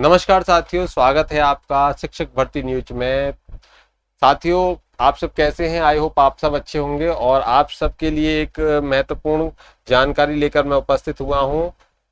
नमस्कार साथियों, स्वागत है आपका शिक्षक भर्ती न्यूज में। साथियों, आप सब कैसे हैं? आई होप आप सब अच्छे होंगे और आप सबके लिए एक महत्वपूर्ण जानकारी लेकर मैं उपस्थित हुआ हूं।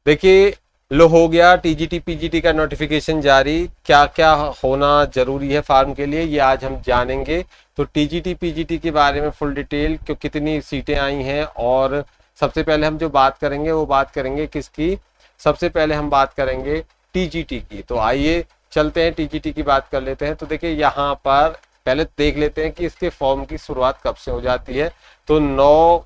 देखिए, लो हो गया टीजीटी पीजीटी का नोटिफिकेशन जारी। क्या क्या होना जरूरी है फॉर्म के लिए, ये आज हम जानेंगे। तो टीजीटी पीजीटी के बारे में फुल डिटेल, क्यों कितनी सीटें आई हैं, और सबसे पहले हम जो बात करेंगे वो बात करेंगे किसकी? सबसे पहले हम बात करेंगे टीजीटी की। तो आइए चलते हैं, टीजीटी की बात कर लेते हैं। तो देखिए, यहाँ पर पहले देख लेते हैं कि इसके फॉर्म की शुरुआत कब से हो जाती है। तो 9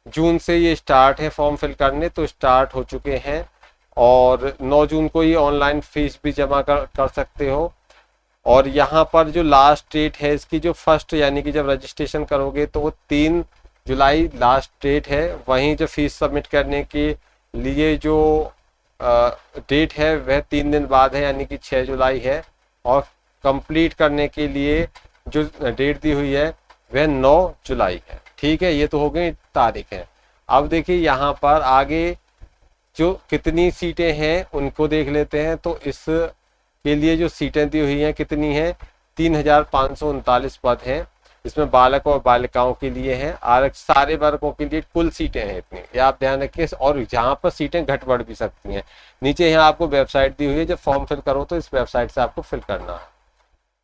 जून से ये स्टार्ट है फॉर्म फिल करने, तो स्टार्ट हो चुके हैं। और 9 जून को ये ऑनलाइन फीस भी जमा कर सकते हो। और यहाँ पर जो लास्ट डेट है इसकी, जो फर्स्ट यानी कि जब रजिस्ट्रेशन करोगे तो वो 3 जुलाई लास्ट डेट है। वहीं जो फीस सबमिट करने के लिए जो डेट है वह 3 दिन बाद है, यानी कि 6 जुलाई है। और कंप्लीट करने के लिए जो डेट दी हुई है वह 9 जुलाई है। ठीक है, ये तो हो गई तारीख है। अब देखिए, यहाँ पर आगे जो कितनी सीटें हैं उनको देख लेते हैं। तो इस के लिए जो सीटें दी हुई हैं कितनी हैं? 3539 पद हैं। इसमें बालक और बालिकाओं के लिए हैं, आरक्षित सारे वर्गों के लिए कुल सीटें हैं इतनी, ये आप ध्यान रखिए। और जहाँ पर सीटें घट बढ़ भी सकती हैं। नीचे यहाँ आपको वेबसाइट दी हुई है, जब फॉर्म फिल करो तो इस वेबसाइट से आपको फिल करना है।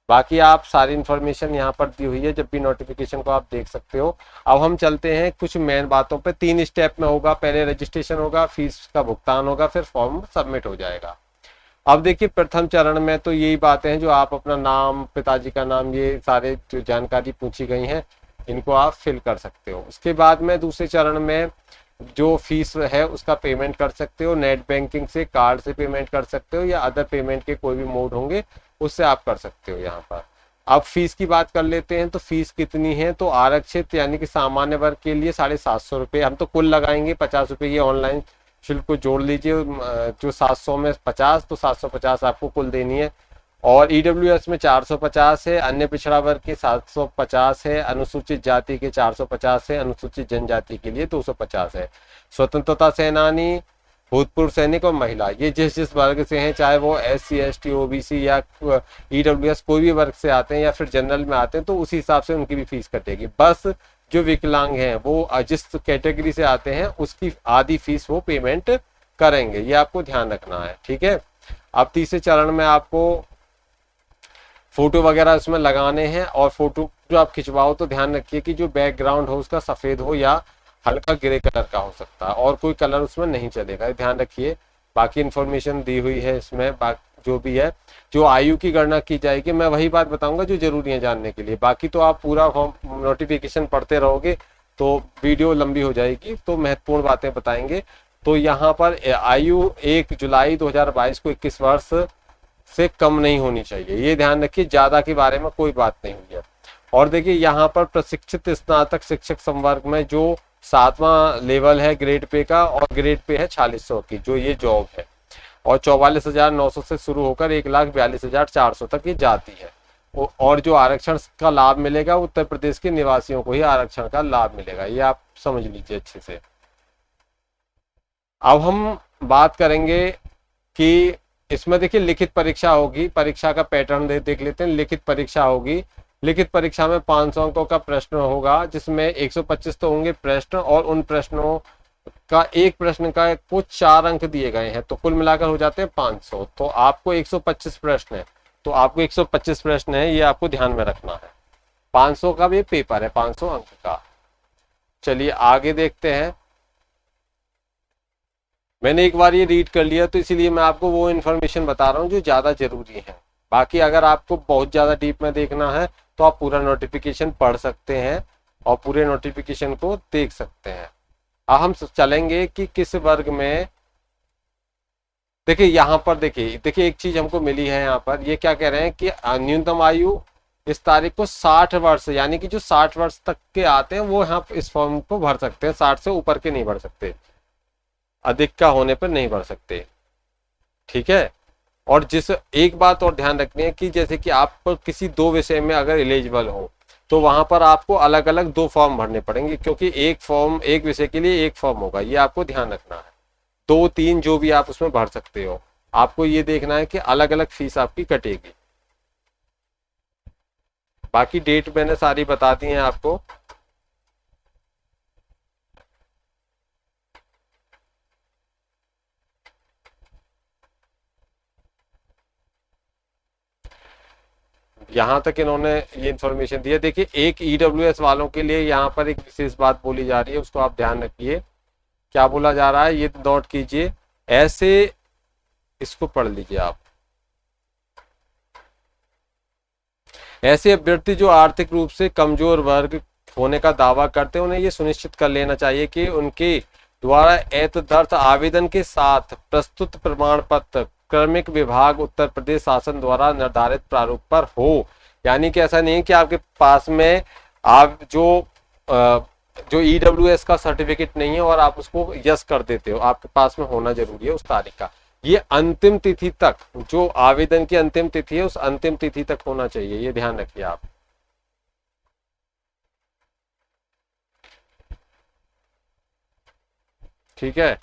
बाकी आप सारी इन्फॉर्मेशन यहाँ पर दी हुई है, जब भी नोटिफिकेशन को आप देख सकते हो। अब हम चलते हैं कुछ मेन बातों पे। 3 स्टेप में होगा, पहले रजिस्ट्रेशन होगा, फीस का भुगतान होगा, फिर फॉर्म सबमिट हो जाएगा। अब देखिए, प्रथम चरण में तो यही बातें हैं जो आप अपना नाम, पिताजी का नाम, ये सारे जो जानकारी पूछी गई हैं इनको आप फिल कर सकते हो। उसके बाद में दूसरे चरण में जो फीस है उसका पेमेंट कर सकते हो। नेट बैंकिंग से, कार्ड से पेमेंट कर सकते हो, या अदर पेमेंट के कोई भी मोड होंगे उससे आप कर सकते हो यहाँ पर। अब फीस की बात कर लेते हैं। तो फीस कितनी है? तो आरक्षित यानी कि सामान्य वर्ग के लिए 750 रुपये, हम तो कुल लगाएंगे 50 रुपये, ये ऑनलाइन शुल्क को जोड़ लीजिए। जो 700 में 50, तो 750 आपको कुल देनी है। और ईडब्ल्यूएस में 450 है, अन्य पिछड़ा वर्ग के 750 है, अनुसूचित जाति के 450 है, अनुसूचित जनजाति के लिए 250 है। स्वतंत्रता सेनानी, भूतपूर्व सैनिक और महिला, ये जिस जिस वर्ग से हैं, चाहे वो SC ST OBC या ईडब्ल्यूएस कोई भी वर्ग से आते हैं या फिर जनरल में आते हैं, तो उसी हिसाब से उनकी भी फीस कटेगी। बस जो विकलांग हैं वो जिस कैटेगरी से आते हैं उसकी आधी फीस वो पेमेंट करेंगे, ये आपको ध्यान रखना है। ठीक है। अब तीसरे चरण में आपको फोटो वगैरह उसमें लगाने हैं। और फोटो जो आप खिंचवाओ तो ध्यान रखिए कि जो बैकग्राउंड हो उसका सफेद हो या हल्का ग्रे कलर का हो सकता है, और कोई कलर उसमें नहीं चलेगा, ध्यान रखिए। बाकी इंफॉर्मेशन दी हुई है इसमें, जो भी है। जो आयु की गणना की जाएगी, मैं वही बात बताऊंगा जो जरूरी है जानने के लिए। बाकी तो आप पूरा नोटिफिकेशन पढ़ते रहोगे तो वीडियो लंबी हो जाएगी, तो महत्वपूर्ण बातें बताएंगे। तो यहाँ पर आयु 1 जुलाई 2022 को 21 वर्ष से कम नहीं होनी चाहिए, ये ध्यान रखिए। ज्यादा के बारे में कोई बात नहीं हुई है। और देखिए, यहाँ पर प्रशिक्षित स्नातक शिक्षक संवर्ग में जो 7वां लेवल है ग्रेड पे का, और ग्रेड पे है 4600 की जो ये जॉब है। और 44,900 से शुरू होकर 1,42,400 तक ये जाती है। और जो आरक्षण का लाभ मिलेगा उत्तर प्रदेश के निवासियों को ही आरक्षण का लाभ मिलेगा, ये आप समझ लीजिए अच्छे से। अब हम बात करेंगे कि इसमें देखिए लिखित परीक्षा होगी। परीक्षा का पैटर्न देख लेते हैं। लिखित परीक्षा होगी। लिखित परीक्षा में 500 अंकों का प्रश्न होगा, जिसमें 125 तो होंगे प्रश्न, और उन प्रश्नों का एक प्रश्न का कुछ 4 अंक दिए गए हैं, तो कुल मिलाकर हो जाते हैं 500। तो आपको 125 प्रश्न है, तो आपको 125 प्रश्न है, ये आपको ध्यान में रखना है। 500 का भी पेपर है, 500 अंक का। चलिए आगे देखते हैं। मैंने एक बार ये रीड कर लिया, तो इसीलिए मैं आपको वो इन्फॉर्मेशन बता रहा हूँ जो ज़्यादा जरूरी है। बाकी अगर आपको बहुत ज़्यादा डीप में देखना है तो आप पूरा नोटिफिकेशन पढ़ सकते हैं और पूरे नोटिफिकेशन को देख सकते हैं। अब हम चलेंगे कि किस वर्ग में। देखिए यहाँ पर देखिए एक चीज हमको मिली है यहाँ पर। ये क्या कह रहे हैं कि न्यूनतम आयु इस तारीख को 60 वर्ष, यानी कि जो 60 वर्ष तक के आते हैं वो यहाँ इस फॉर्म को भर सकते हैं। 60 से ऊपर के नहीं भर सकते, अधिक का होने पर नहीं भर सकते। ठीक है। और जिस एक बात और ध्यान रखनी है कि जैसे कि आप किसी 2 विषय में अगर एलिजिबल हो तो वहां पर आपको अलग अलग 2 फॉर्म भरने पड़ेंगे, क्योंकि एक फॉर्म एक विषय के लिए एक फॉर्म होगा, ये आपको ध्यान रखना है। 2 3 जो भी आप उसमें भर सकते हो। आपको ये देखना है कि अलग अलग फीस आपकी कटेगी। बाकी डेट मैंने सारी बता दी है आपको। यहाँ तक इन्होंने ये इन्फॉर्मेशन दी है। देखिए एक ईडब्ल्यूएस वालों के लिए यहाँ पर एक विशेष बात बोली जा रही है, उसको आप ध्यान रखिए। क्या बोला जा रहा है ये नोट कीजिए। ऐसे, इसको पढ़ लीजिए आप। ऐसे अभ्यर्थी जो आर्थिक रूप से कमजोर वर्ग होने का दावा करते हैं, उन्हें ये सुनिश्चित कर लेना चाहिए कि उनके द्वारा एतदर्थ आवेदन के साथ प्रस्तुत प्रमाण पत्र क्रमिक विभाग उत्तर प्रदेश शासन द्वारा निर्धारित प्रारूप पर हो। यानी कि ऐसा नहीं है कि आपके पास में आप जो ईडब्ल्यूएस का सर्टिफिकेट नहीं है और आप उसको यस कर देते हो, आपके पास में होना जरूरी है उस तारीख का। ये अंतिम तिथि तक, जो आवेदन की अंतिम तिथि है उस अंतिम तिथि तक होना चाहिए, ये ध्यान रखिए आप। ठीक है।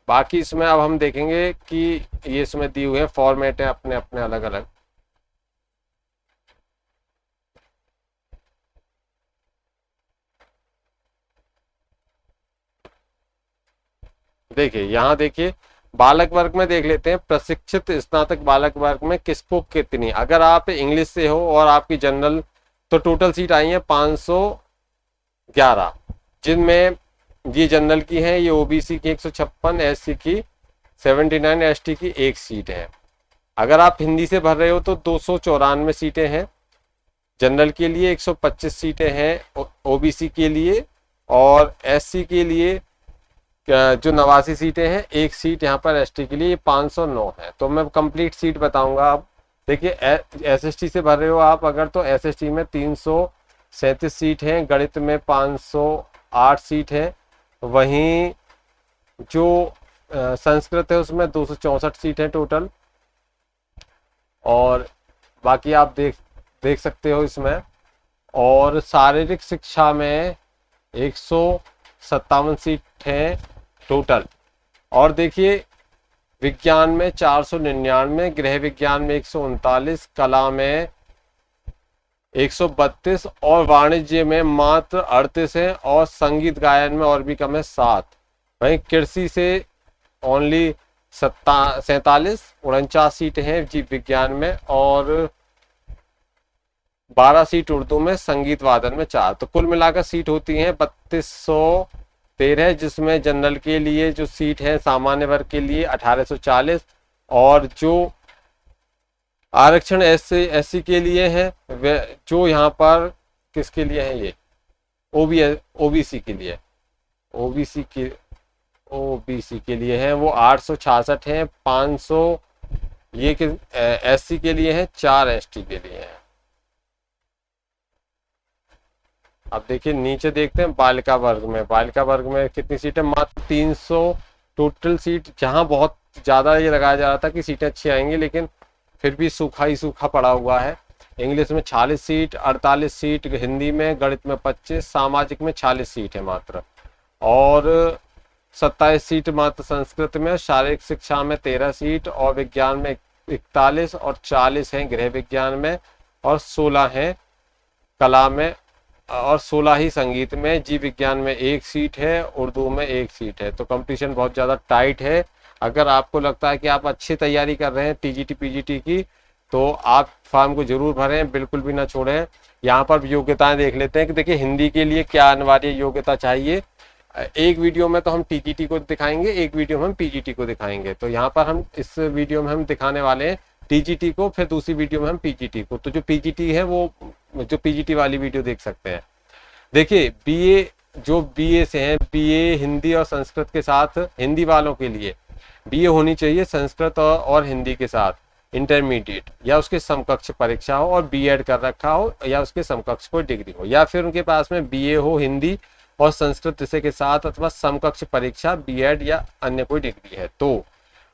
बाकी इसमें अब हम देखेंगे कि ये इसमें दिए हुए फॉर्मेट है अपने अपने अलग अलग। देखिए यहाँ देखिए बालक वर्ग में देख लेते हैं। प्रशिक्षित स्नातक बालक वर्ग में किसको कितनी, अगर आप इंग्लिश से हो और आपकी जनरल, तो टोटल सीट आई है 511, जिनमें ये जनरल की है, ये ओबीसी की 156, एससी की 79, एसटी की एक सीट है। अगर आप हिंदी से भर रहे हो तो 294 सीटें हैं जनरल के लिए, 125 सीटें हैं ओबीसी के लिए, और एससी के लिए जो 89 सीटें हैं, एक सीट यहाँ पर एसटी के लिए 509 है। तो मैं कंप्लीट सीट बताऊंगा। आप देखिए एसएसटी से भर रहे हो आप अगर, तो एसएसटी में 337 सीट हैं, गणित में 508 सीट है, वहीं जो संस्कृत है उसमें 264 सीट है टोटल। और बाकी आप देख सकते हो इसमें। और शारीरिक शिक्षा में 157 सीट है टोटल। और देखिए विज्ञान में 499, गृह विज्ञान में 139, कला में 132 और वाणिज्य में मात्र 38 है, और संगीत गायन में और भी कम है 7। वहीं कृषि से ओनली 47, 49 सीट हैं जीव विज्ञान में, और 12 सीट उर्दू में, संगीत वादन में 4। तो कुल मिलाकर सीट होती हैं 3213, जिसमें जनरल के लिए जो सीट है सामान्य वर्ग के लिए 1840, और जो आरक्षण एससी के लिए है जो यहाँ पर किसके लिए है, ये ओबीसी के लिए, ओबीसी के लिए है वो 866 है, 500 ये एससी के लिए है, 4 एसटी के लिए है। अब देखिए नीचे देखते हैं बालिका वर्ग में। बालिका वर्ग में कितनी सीटें, मात्र 300 टोटल सीट, जहां बहुत ज्यादा ये लगाया जा रहा था कि सीटें अच्छी आएंगी, लेकिन फिर भी सूखा ही सूखा पड़ा हुआ है। इंग्लिश में 46 सीट, 48 सीट हिंदी में, गणित में 25, सामाजिक में 46 सीट है मात्र, और 27 सीट मात्र संस्कृत में, शारीरिक शिक्षा में 13 सीट, और विज्ञान में 41, और 40 हैं गृह विज्ञान में, और 16 हैं कला में, और 16 ही संगीत में। जीव विज्ञान में 1 सीट है, उर्दू में 1 सीट है। तो कंपटीशन बहुत ज़्यादा टाइट है। अगर आपको लगता है कि आप अच्छी तैयारी कर रहे हैं टीजीटी पीजीटी की, तो आप फॉर्म को जरूर भरें, बिल्कुल भी ना छोड़ें। यहाँ पर योग्यताएं देख लेते हैं कि देखिए हिंदी के लिए क्या अनिवार्य योग्यता चाहिए। एक वीडियो में तो हम टीजीटी को दिखाएंगे, एक वीडियो में हम पीजीटी को दिखाएंगे। तो यहाँ पर हम इस वीडियो में हम दिखाने वाले हैं टीजीटी को, फिर दूसरी वीडियो में हम पीजीटी को। तो जो पीजीटी है वो जो पीजीटी वाली वीडियो देख सकते हैं। देखिए बीए, जो बीए से हैं, बीए हिंदी और संस्कृत के साथ, हिंदी वालों के लिए बीए होनी चाहिए संस्कृत और हिंदी के साथ इंटरमीडिएट या उसके समकक्ष परीक्षा हो, और बीएड कर रखा हो या उसके समकक्ष कोई डिग्री हो, या फिर उनके पास में बीए हो हिंदी और संस्कृत विषय के साथ, अथवा समकक्ष परीक्षा बीएड या अन्य कोई डिग्री है। तो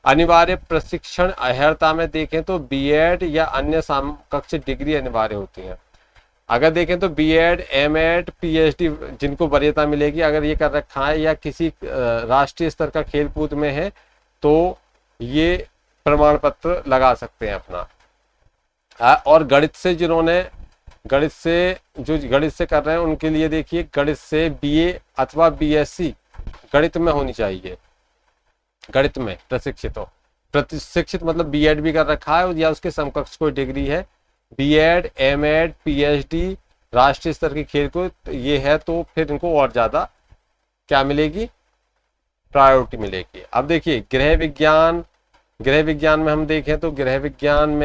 अनिवार्य प्रशिक्षण अर्हता में देखें तो बीएड या अन्य समकक्ष डिग्री अनिवार्य होती है। अगर देखें तो बीएड, एमएड, पीएचडी जिनको वरीयता मिलेगी, अगर ये कर रखा है या किसी राष्ट्रीय स्तर का खेल कूद में है, तो ये प्रमाण पत्र लगा सकते हैं अपना। और गणित से गणित से कर रहे हैं उनके लिए देखिए, गणित से बीए अथवा बीएससी गणित में होनी चाहिए। गणित में प्रशिक्षित मतलब बीएड भी कर रखा है या उसके समकक्ष कोई डिग्री है, बीएड, एमएड, पीएचडी, राष्ट्रीय स्तर की खेल को ये है, तो फिर इनको और ज्यादा क्या मिलेगी, प्रायोरिटी मिलेगी। अब देखिए गृह विज्ञान में हम देखें तो गृह विज्ञान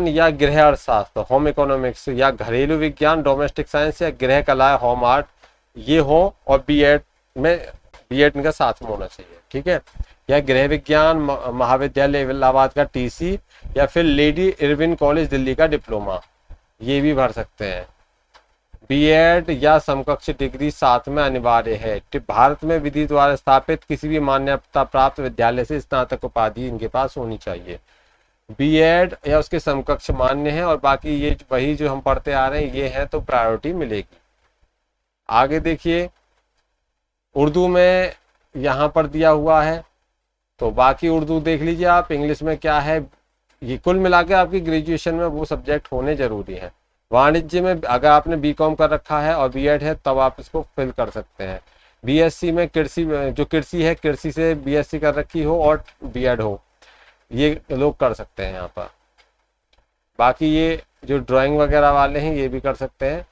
या गृह अर्थशास्त्र, होम इकोनॉमिक्स, या घरेलू विज्ञान, डोमेस्टिक साइंस, या गृह कला, होम आर्ट, ये हो, और बीएड इनका साथ में होना चाहिए, ठीक है। या गृह विज्ञान महाविद्यालय इलाहाबाद का टीसी, या फिर लेडी इरविन कॉलेज दिल्ली का डिप्लोमा, ये भी भर सकते हैं। बीएड या समकक्ष डिग्री साथ में अनिवार्य है। भारत में विधि द्वारा स्थापित किसी भी मान्यता प्राप्त विद्यालय से स्नातक उपाधि इनके पास होनी चाहिए। बीएड या उसके समकक्ष मान्य है, और बाकी ये वही जो हम पढ़ते आ रहे हैं ये है, तो प्रायोरिटी मिलेगी। आगे देखिए उर्दू में यहाँ पर दिया हुआ है, तो बाकी उर्दू देख लीजिए आप। इंग्लिश में क्या है, ये कुल मिला के आपकी ग्रेजुएशन में वो सब्जेक्ट होने जरूरी है। वाणिज्य में अगर आपने बीकॉम कर रखा है और बीएड है तब आप इसको फिल कर सकते हैं। बीएससी में कृषि से बीएससी कर रखी हो और बीएड हो, ये लोग कर सकते हैं यहाँ पर। बाकी ये जो ड्राइंग वगैरह वाले हैं ये भी कर सकते हैं।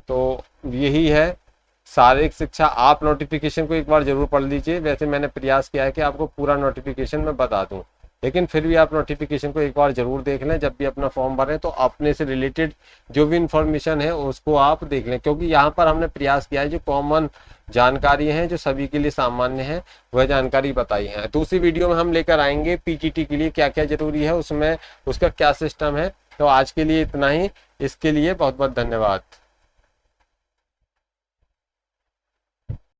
तो यही है शारीरिक शिक्षा। आप नोटिफिकेशन को एक बार जरूर पढ़ लीजिए। वैसे मैंने प्रयास किया है कि आपको पूरा नोटिफिकेशन मैं बता दूं, लेकिन फिर भी आप नोटिफिकेशन को एक बार जरूर देख लें। जब भी अपना फॉर्म भरें तो अपने से रिलेटेड जो भी इंफॉर्मेशन है उसको आप देख लें, क्योंकि यहाँ पर हमने प्रयास किया है जो कॉमन जानकारी है जो सभी के लिए सामान्य है वह जानकारी बताई है। दूसरी वीडियो में हम लेकर आएंगे पीजीटी के लिए क्या क्या जरूरी है, उसमें उसका क्या सिस्टम है। तो आज के लिए इतना ही। इसके लिए बहुत बहुत धन्यवाद।